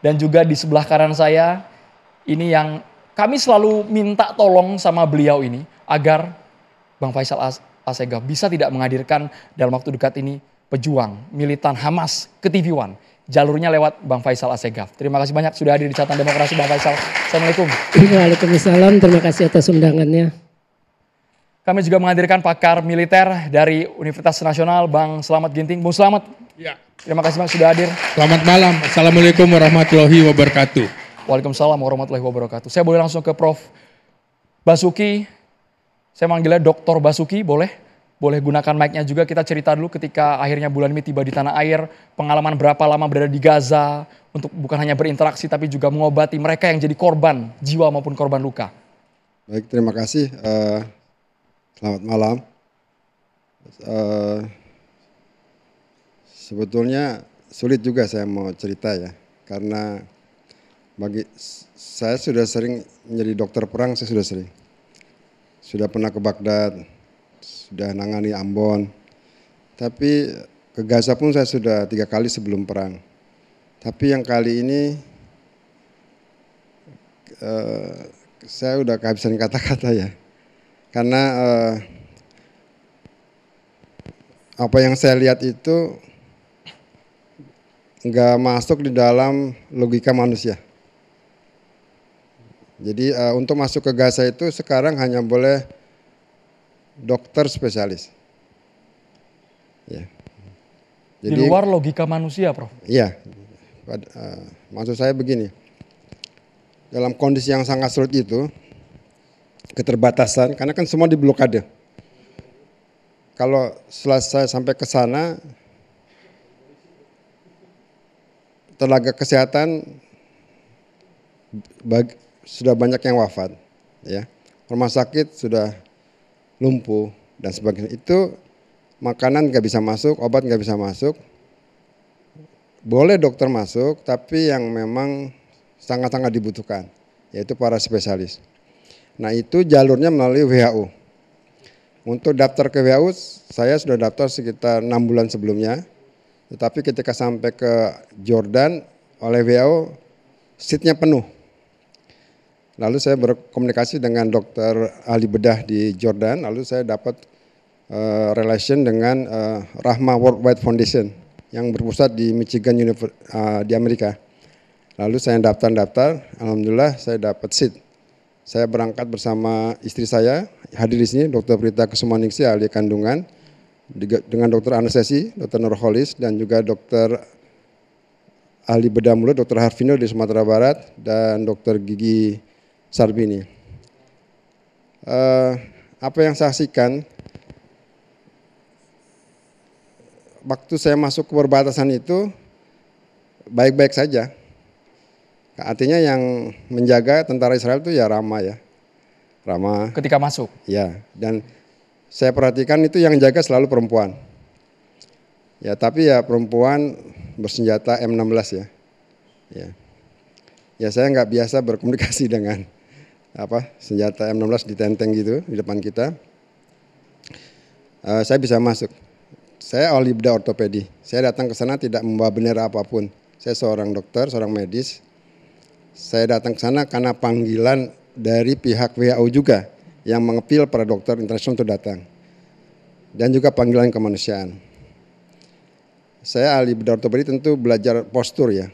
Dan juga di sebelah kanan saya, ini yang kami selalu minta tolong sama beliau ini, agar Bang Faisal Assegaf bisa tidak menghadirkan dalam waktu dekat ini pejuang, militan Hamas ke TV One. Jalurnya lewat Bang Faisal Assegaf. Terima kasih banyak sudah hadir di Catatan Demokrasi Bang Faisal. Assalamualaikum. Waalaikumsalam, terima kasih atas undangannya. Kami juga menghadirkan pakar militer dari Universitas Nasional, Bang Slamet Ginting. Bung Slamet, ya. Terima kasih Bang sudah hadir. Selamat malam, Assalamualaikum warahmatullahi wabarakatuh. Waalaikumsalam warahmatullahi wabarakatuh. Saya boleh langsung ke Prof. Basuki. Saya manggilnya Dr. Basuki, boleh? Boleh gunakan mic-nya juga, kita cerita dulu ketika akhirnya bulan ini tiba di tanah air, pengalaman berapa lama berada di Gaza, untuk bukan hanya berinteraksi tapi juga mengobati mereka yang jadi korban jiwa maupun korban luka. Baik, terima kasih. Selamat malam. Sebetulnya sulit juga saya mau cerita ya, karena saya sudah sering menjadi dokter perang, saya sudah sering. Sudah pernah ke Baghdad, sudah nangani Ambon, tapi ke Gaza pun saya sudah 3 kali sebelum perang. Tapi yang kali ini saya udah kehabisan kata-kata ya, karena apa yang saya lihat itu nggak masuk di dalam logika manusia. Jadi untuk masuk ke Gaza itu sekarang hanya boleh dokter spesialis. Ya. Jadi, di luar logika manusia, Prof? Iya. Maksud saya begini, dalam kondisi yang sangat sulit itu, keterbatasan, karena kan semua diblokade. Kalau selesai sampai ke sana, tenaga kesehatan sudah banyak yang wafat, ya. Rumah sakit sudah lumpuh dan sebagainya. Itu makanan nggak bisa masuk, obat nggak bisa masuk. Boleh dokter masuk, tapi yang memang sangat-sangat dibutuhkan, yaitu para spesialis. Nah itu jalurnya melalui WHO. Untuk daftar ke WHO, saya sudah daftar sekitar 6 bulan sebelumnya. Tetapi ketika sampai ke Jordan oleh WHO, seatnya penuh. Lalu saya berkomunikasi dengan dokter ahli bedah di Jordan, lalu saya dapat relation dengan Rahma Worldwide Foundation yang berpusat di Michigan di Amerika. Lalu saya daftar, alhamdulillah saya dapat seat. Saya berangkat bersama istri saya, hadir di sini, Dr. Prita Kusumaningsih, ahli kandungan, dengan dokter anestesi, Dr. Nurholis, dan juga dokter ahli bedah mulut, Dr. Harvino di Sumatera Barat, dan dokter gigi Sarbini. Apa yang saya saksikan, waktu saya masuk ke perbatasan itu baik-baik saja. Artinya yang menjaga tentara Israel itu ya Rama ya. Rama. Ketika masuk? Ya, dan saya perhatikan itu yang jaga selalu perempuan. Ya, tapi ya perempuan bersenjata M16 ya. Ya saya nggak biasa berkomunikasi dengan senjata M16 ditenteng gitu di depan kita. Saya bisa masuk. Saya ahli bedah ortopedi. Saya datang ke sana tidak membawa bendera apapun. Saya seorang dokter, seorang medis. Saya datang ke sana karena panggilan dari pihak WHO juga yang mengepil para dokter internasional untuk datang. Dan juga panggilan kemanusiaan. Saya ahli bedah ortopedi tentu belajar postur ya.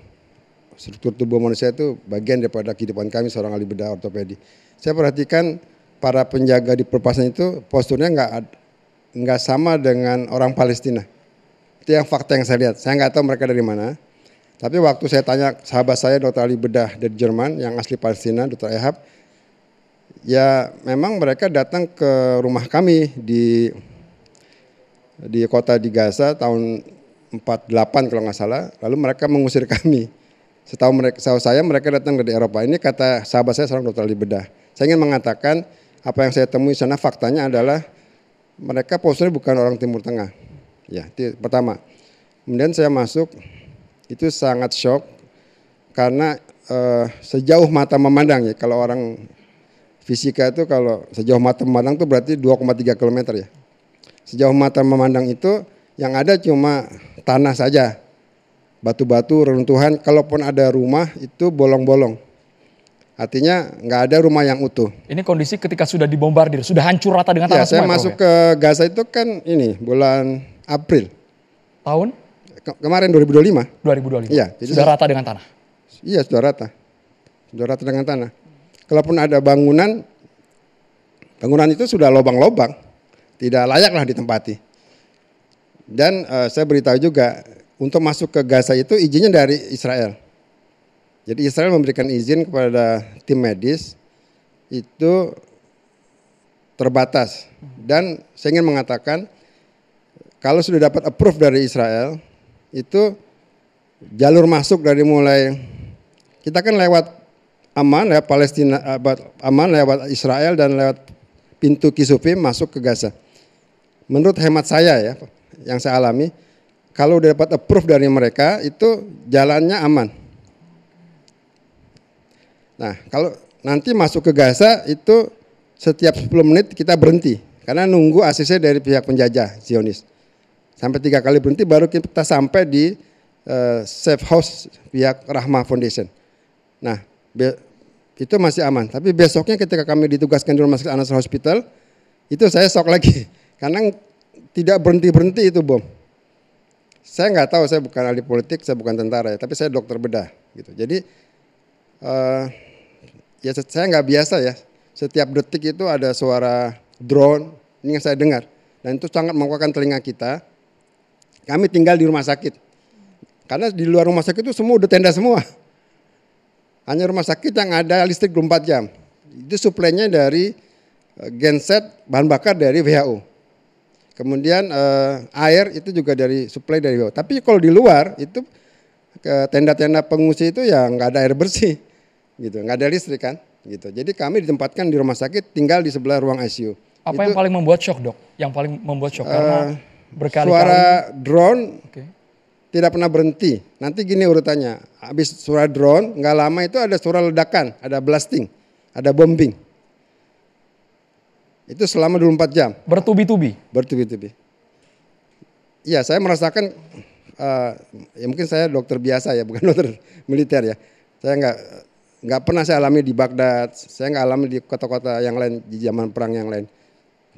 Struktur tubuh manusia itu bagian daripada kehidupan kami seorang ahli bedah ortopedi. Saya perhatikan para penjaga di perbatasan itu posturnya nggak sama dengan orang Palestina. Itu yang fakta yang saya lihat. Saya nggak tahu mereka dari mana. Tapi waktu saya tanya sahabat saya dokter ahli bedah dari Jerman yang asli Palestina, Dr. Ehab, ya memang mereka datang ke rumah kami di kota di Gaza tahun 48 kalau nggak salah. Lalu mereka mengusir kami. Setahu saya mereka datang dari Eropa. Ini kata sahabat saya seorang dokter ahli bedah. Saya ingin mengatakan apa yang saya temui sana faktanya adalah mereka posturnya bukan orang Timur Tengah. Ya, itu pertama. Kemudian saya masuk itu sangat shock karena sejauh mata memandang ya. Kalau orang fisika itu kalau sejauh mata memandang itu berarti 2,3 km ya. Sejauh mata memandang itu yang ada cuma tanah saja. batu-batu, reruntuhan. Kalaupun ada rumah itu bolong-bolong. Artinya nggak ada rumah yang utuh. Ini kondisi ketika sudah dibombardir, sudah hancur rata dengan Ya, tanah saya semua. masuk ke Gaza itu kan ini bulan April Tahun kemarin 2025. 2025. Iya, jadi sudah rata dengan tanah. Iya, sudah rata. Sudah rata dengan tanah. Kalaupun ada bangunan itu sudah lobang-lobang, tidak layaklah ditempati. Dan saya beritahu juga untuk masuk ke Gaza itu izinnya dari Israel. Jadi Israel memberikan izin kepada tim medis itu terbatas. Dan saya ingin mengatakan kalau sudah dapat approve dari Israel itu jalur masuk dari mulai kita kan lewat Aman, lewat Palestina, Aman, lewat Israel dan lewat pintu Kisufim masuk ke Gaza. Menurut hemat saya ya, yang saya alami, kalau udah dapat approve dari mereka itu jalannya aman. Nah, kalau nanti masuk ke Gaza itu setiap 10 menit kita berhenti karena nunggu ACC dari pihak penjajah Zionis. Sampai 3 kali berhenti baru kita sampai di safe house pihak Rahmah Foundation. Nah, itu masih aman. Tapi besoknya ketika kami ditugaskan di Rumah Sakit Al-Nasr Hospital, itu saya shock lagi karena tidak berhenti-berhenti itu bom. Saya nggak tahu, saya bukan ahli politik, saya bukan tentara ya, tapi saya dokter bedah gitu. Jadi ya saya nggak biasa ya. Setiap detik itu ada suara drone, ini yang saya dengar. Dan itu sangat menguatkan telinga kita. Kami tinggal di rumah sakit. Karena di luar rumah sakit itu semua udah tenda semua. Hanya rumah sakit yang ada listrik 24 jam. Itu suplainya dari genset bahan bakar dari WHO. Kemudian air itu juga dari suplai dari WHO. Tapi kalau di luar itu ke tenda-tenda pengungsi itu ya nggak ada air bersih, gitu, nggak ada listrik kan, gitu. Jadi kami ditempatkan di rumah sakit, tinggal di sebelah ruang ICU. Apa yang paling membuat shock dok? Yang paling membuat shock karena berkali-kali suara drone tidak pernah berhenti. Nanti gini urutannya, habis suara drone nggak lama itu ada suara ledakan, ada blasting, ada bombing. Itu selama 24 jam. Bertubi-tubi. Bertubi-tubi. Iya, saya merasakan. Ya mungkin saya dokter biasa ya, bukan dokter militer ya. Saya nggak pernah saya alami di Baghdad, saya nggak alami di kota-kota yang lain di zaman perang yang lain.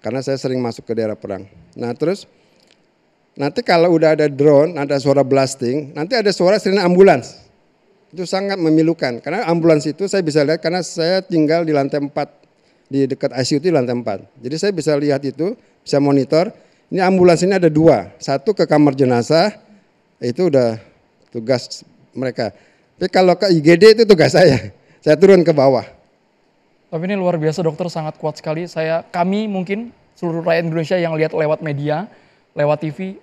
Karena saya sering masuk ke daerah perang. Nah terus nanti kalau udah ada drone, ada suara blasting, nanti ada suara sirine ambulans. Itu sangat memilukan. Karena ambulans itu saya bisa lihat karena saya tinggal di lantai 4 di dekat ICU itu di lantai 4. Jadi saya bisa lihat itu, bisa monitor. Ini ambulans ini ada 2, satu ke kamar jenazah. Itu udah tugas mereka. Tapi kalau ke IGD itu tugas saya turun ke bawah. Tapi ini luar biasa dokter, sangat kuat sekali. Kami mungkin seluruh rakyat Indonesia yang lihat lewat media, lewat TV,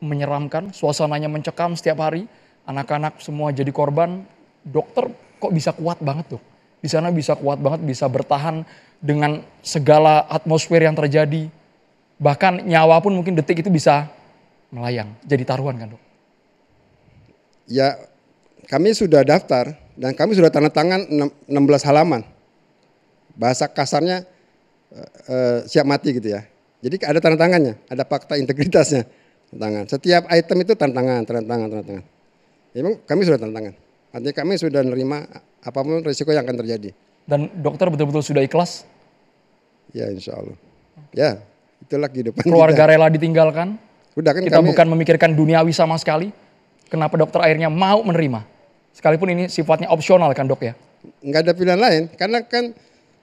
menyeramkan, suasananya mencekam setiap hari. Anak-anak semua jadi korban. Dokter kok bisa kuat banget dok? Di sana bisa kuat banget, bisa bertahan dengan segala atmosfer yang terjadi. Bahkan nyawa pun mungkin detik itu bisa melayang, jadi taruhan kan dok? Ya kami sudah daftar dan kami sudah tanda tangan 16 halaman. Bahasa kasarnya siap mati gitu ya. Jadi ada tanda tangannya, ada fakta integritasnya. Tangan. Setiap item itu tanda tangan. Memang kami sudah tanda tangan. Artinya kami sudah menerima apapun risiko yang akan terjadi. Dan dokter betul-betul sudah ikhlas? Ya insya Allah. Ya itulah kehidupan Keluarga kita. rela ditinggalkan? Udah kan kita kami, bukan memikirkan duniawi sama sekali. Kenapa dokter akhirnya mau menerima? Sekalipun ini sifatnya opsional kan dok ya? Nggak ada pilihan lain. Karena kan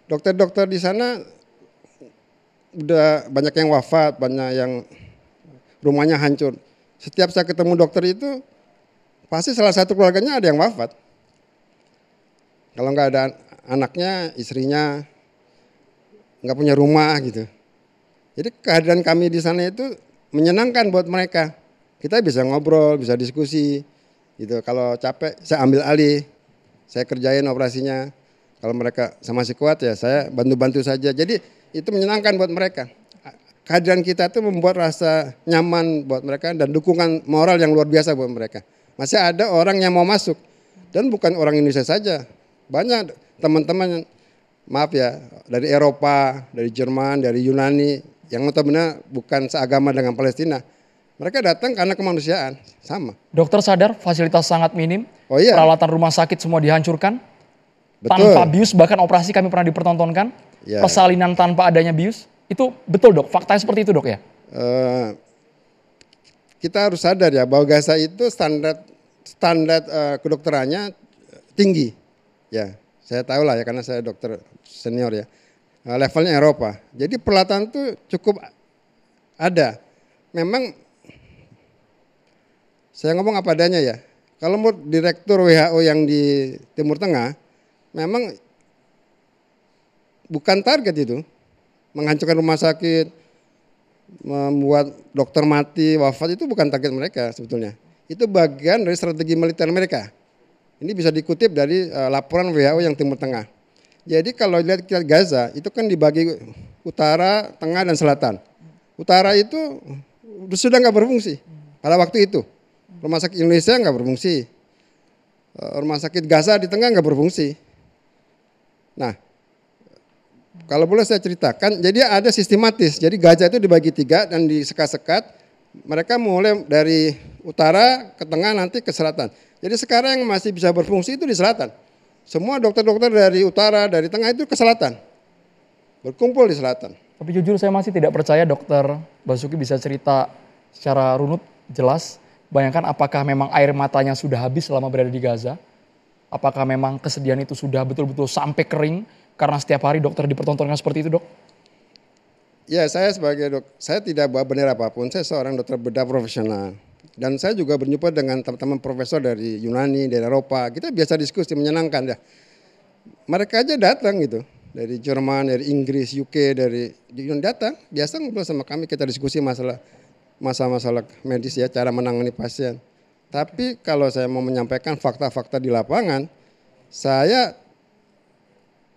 dokter-dokter di sana udah banyak yang wafat, banyak yang rumahnya hancur. Setiap saya ketemu dokter itu pasti salah satu keluarganya ada yang wafat. Kalau nggak ada anaknya, istrinya nggak punya rumah gitu. Jadi kehadiran kami di sana itu menyenangkan buat mereka. Kita bisa ngobrol, bisa diskusi gitu. Kalau capek saya ambil alih, saya kerjain operasinya. Kalau mereka masih kuat ya saya bantu-bantu saja. Jadi itu menyenangkan buat mereka. Kehadiran kita itu membuat rasa nyaman buat mereka dan dukungan moral yang luar biasa buat mereka. Masih ada orang yang mau masuk dan bukan orang Indonesia saja. Banyak teman-teman, maaf ya, dari Eropa, dari Jerman, dari Yunani yang notabene bukan seagama dengan Palestina. Mereka datang karena kemanusiaan, sama. Dokter sadar fasilitas sangat minim, Oh iya, peralatan rumah sakit semua dihancurkan, betul. tanpa bius, bahkan operasi kami pernah dipertontonkan, Ya. persalinan tanpa adanya bius. Itu betul dok, faktanya seperti itu dok ya? Kita harus sadar ya bahwa Gaza itu standar kedokterannya tinggi. Ya, saya tahu lah ya karena saya dokter senior ya. Levelnya Eropa. Jadi peralatan itu cukup ada. Memang saya ngomong apa adanya ya. Kalau menurut Direktur WHO yang di Timur Tengah, memang bukan target itu. Menghancurkan rumah sakit, membuat dokter mati, wafat itu bukan target mereka sebetulnya. Itu bagian dari strategi militer mereka. Ini bisa dikutip dari laporan WHO yang Timur Tengah. Jadi kalau lihat Gaza itu kan dibagi utara, tengah, dan selatan. Utara itu sudah nggak berfungsi pada waktu itu. Rumah sakit Indonesia nggak berfungsi. Rumah sakit Gaza di tengah nggak berfungsi. Nah, kalau boleh saya ceritakan, jadi ada sistematis. Jadi Gaza itu dibagi 3 dan disekat-sekat. Mereka mulai dari utara ke tengah nanti ke selatan. Jadi sekarang yang masih bisa berfungsi itu di selatan. Semua dokter-dokter dari utara, dari tengah itu ke selatan. Berkumpul di selatan. Tapi jujur saya masih tidak percaya dokter Basuki bisa cerita secara runut, jelas. Bayangkan apakah memang air matanya sudah habis selama berada di Gaza? Apakah memang kesedihan itu sudah betul-betul sampai kering karena setiap hari dokter dipertontonkan seperti itu dok? Ya, saya sebagai saya tidak bawa bendera apapun, saya seorang dokter bedah profesional. Dan saya juga berjumpa dengan teman-teman profesor dari Yunani, dari Eropa. Kita biasa diskusi, menyenangkan ya. Mereka aja datang gitu. Dari Jerman, dari Inggris, UK, dari datang. Biasa ngobrol sama kami, kita diskusi masalah medis ya, cara menangani pasien. Tapi kalau saya mau menyampaikan fakta-fakta di lapangan, saya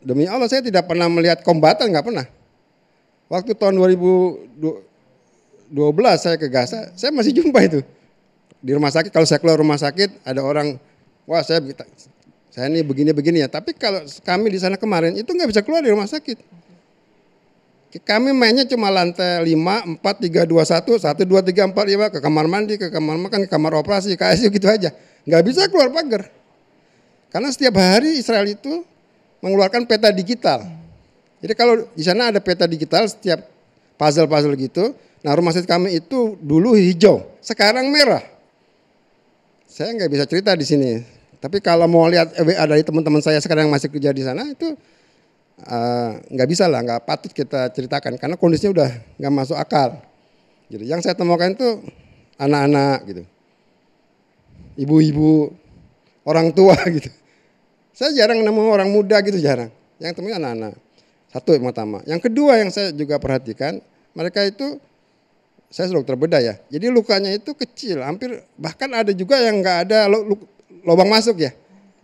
demi Allah saya tidak pernah melihat kombatan, nggak pernah. Waktu tahun 2012 saya ke Gaza, saya masih jumpa itu. Di rumah sakit, kalau saya keluar rumah sakit, ada orang, wah saya ini begini-begini ya. Tapi kalau kami di sana kemarin, itu nggak bisa keluar dari rumah sakit. Kami mainnya cuma lantai 5, 4, 3, 2, 1, 1, 2, 3, 4, 5, ke kamar mandi, ke kamar makan, ke kamar operasi, ke ICU gitu aja. Nggak bisa keluar pagar. Karena setiap hari Israel itu mengeluarkan peta digital. Jadi kalau di sana ada peta digital setiap puzzle-puzzle gitu. Nah rumah sakit kami itu dulu hijau, sekarang merah. Saya nggak bisa cerita di sini. Tapi kalau mau lihat WA dari teman-teman saya sekarang yang masih kerja di sana itu nggak bisa lah, nggak patut kita ceritakan karena kondisinya udah nggak masuk akal. Gitu. Yang saya temukan itu anak-anak gitu, ibu-ibu, orang tua gitu. Saya jarang nemu orang muda gitu, jarang. Yang temunya anak-anak. Satu yang pertama. Yang kedua yang saya juga perhatikan, mereka itu, saya dokter bedah ya, jadi lukanya itu kecil, hampir bahkan ada juga yang nggak ada lubang masuk ya.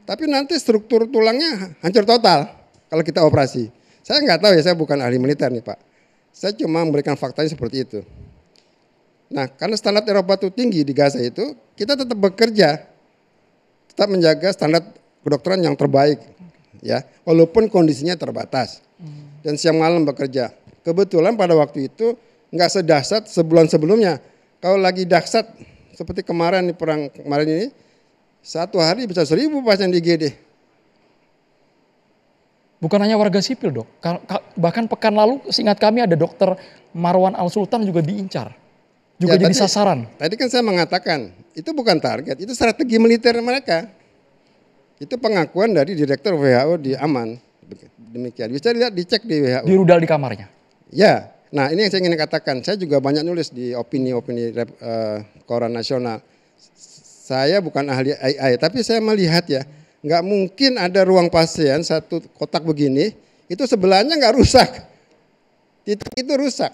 Tapi nanti struktur tulangnya hancur total kalau kita operasi. Saya nggak tahu ya, saya bukan ahli militer nih Pak. Saya cuma memberikan faktanya seperti itu. Nah karena standar Eropa itu tinggi di Gaza itu, kita tetap bekerja, tetap menjaga standar kedokteran yang terbaik, ya, walaupun kondisinya terbatas. Dan siang malam bekerja. Kebetulan pada waktu itu nggak sedahsyat sebulan sebelumnya. Kalau lagi dahsyat seperti kemarin di perang kemarin ini, satu hari bisa 1.000 pasien di IGD. Bukan hanya warga sipil dok, bahkan pekan lalu seingat kami ada dokter Marwan Al Sultan juga diincar, juga Ya, jadi sasaran. Tadi kan saya mengatakan itu bukan target, itu strategi militer mereka. Itu pengakuan dari Direktur WHO di Aman. Demikian, bisa dilihat, dicek di WHO. Di rudal di kamarnya. Ya, nah ini yang saya ingin katakan. Saya juga banyak nulis di opini-opini koran nasional. Saya bukan ahli AI, tapi saya melihat ya, nggak mungkin ada ruang pasien satu kotak begini, itu sebelahnya nggak rusak. Titik itu rusak.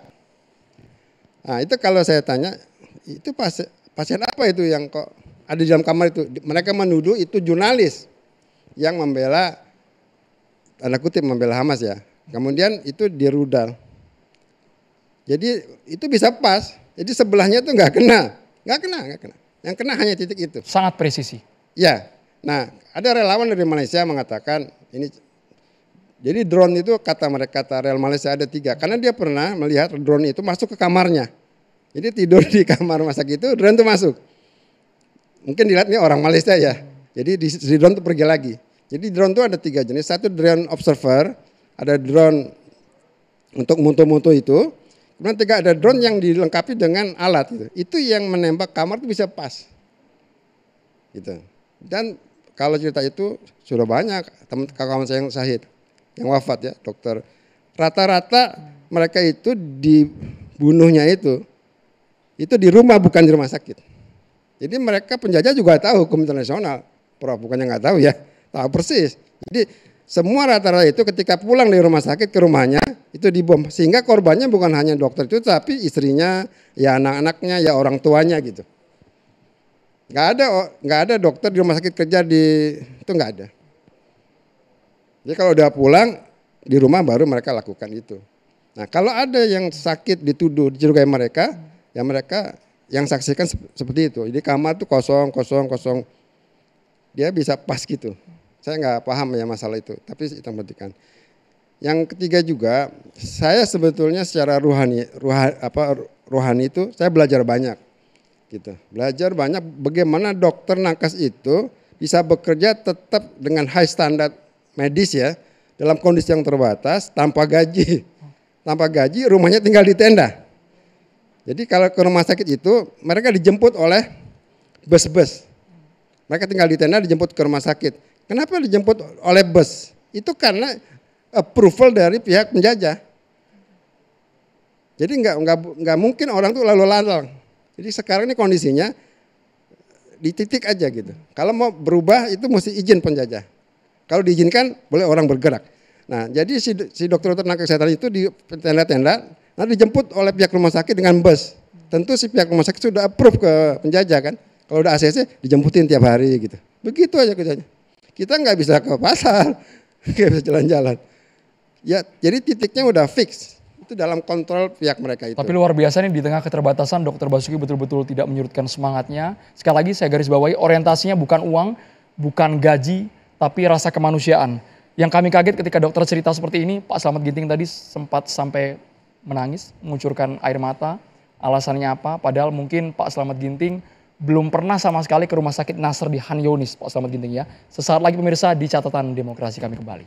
Nah itu kalau saya tanya, itu pasien apa itu yang kok ada di dalam kamar itu? Mereka menuduh itu jurnalis yang membela, tanda kutip membela Hamas ya. Kemudian itu di rudal. Jadi itu bisa pas. Jadi sebelahnya itu nggak kena. Yang kena hanya titik itu. Sangat presisi. Ya. Nah, ada relawan dari Malaysia mengatakan ini. Jadi drone itu kata Real Malaysia ada 3. Karena dia pernah melihat drone itu masuk ke kamarnya. Jadi tidur di kamar rumah sakit itu drone tuh masuk. Mungkin dilihat ini orang Malaysia ya. Jadi di drone tuh pergi lagi. Jadi drone tuh ada 3 jenis. Satu drone observer, ada drone untuk mutu-mutu itu. Kemudian 3 ada drone yang dilengkapi dengan alat gitu. Itu yang menembak kamar itu bisa pas. Gitu. Dan kalau cerita itu sudah banyak teman kawan saya yang syahid, yang wafat ya, dokter. Rata-rata mereka itu dibunuhnya itu di rumah bukan di rumah sakit. Jadi mereka penjajah juga tahu hukum internasional. Bukannya nggak tahu ya, tahu persis. Jadi semua rata-rata itu ketika pulang dari rumah sakit ke rumahnya itu dibom. Sehingga korbannya bukan hanya dokter itu, tapi istrinya, ya anak-anaknya, ya orang tuanya gitu. Nggak ada dokter di rumah sakit kerja itu nggak ada. Jadi kalau udah pulang di rumah baru mereka lakukan itu. Nah kalau ada yang sakit dituduh dicurigai mereka, ya mereka yang saksikan seperti itu. Jadi kamar tuh kosong. Dia bisa pas gitu. Saya nggak paham ya masalah itu, tapi itu yang penting. Yang ketiga juga, saya sebetulnya secara rohani itu saya belajar banyak. Gitu. Belajar banyak bagaimana dokter nakes itu bisa bekerja tetap dengan high standard medis ya, dalam kondisi yang terbatas, tanpa gaji. Tanpa gaji, rumahnya tinggal di tenda. Jadi kalau ke rumah sakit itu mereka dijemput oleh bus-bus. Mereka tinggal di tenda dijemput ke rumah sakit. Kenapa dijemput oleh bus? Itu karena approval dari pihak penjajah. Jadi nggak mungkin orang tuh lalu lalang. Jadi sekarang ini kondisinya di titik aja gitu. Kalau mau berubah itu mesti izin penjajah. Kalau diizinkan boleh orang bergerak. Nah jadi si dokter tenaga kesehatan itu di tenda-tenda, nanti dijemput oleh pihak rumah sakit dengan bus. Tentu si pihak rumah sakit sudah approve ke penjajah kan. Kalau udah ACC dijemputin tiap hari gitu. Begitu aja kerjanya. Kita nggak bisa ke pasar, nggak bisa jalan-jalan. Ya jadi titiknya udah fix. Itu dalam kontrol pihak mereka itu. Tapi luar biasa nih di tengah keterbatasan Dr. Basuki betul-betul tidak menyurutkan semangatnya. Sekali lagi saya garis bawahi orientasinya bukan uang, bukan gaji, tapi rasa kemanusiaan. Yang kami kaget ketika dokter cerita seperti ini, Pak Slamet Ginting tadi sempat sampai menangis, mengucurkan air mata. Alasannya apa? Padahal mungkin Pak Slamet Ginting belum pernah sama sekali ke rumah sakit Nasr di Han Yunis, Pak Slamet Ginting ya. Sesaat lagi pemirsa di catatan demokrasi kami kembali.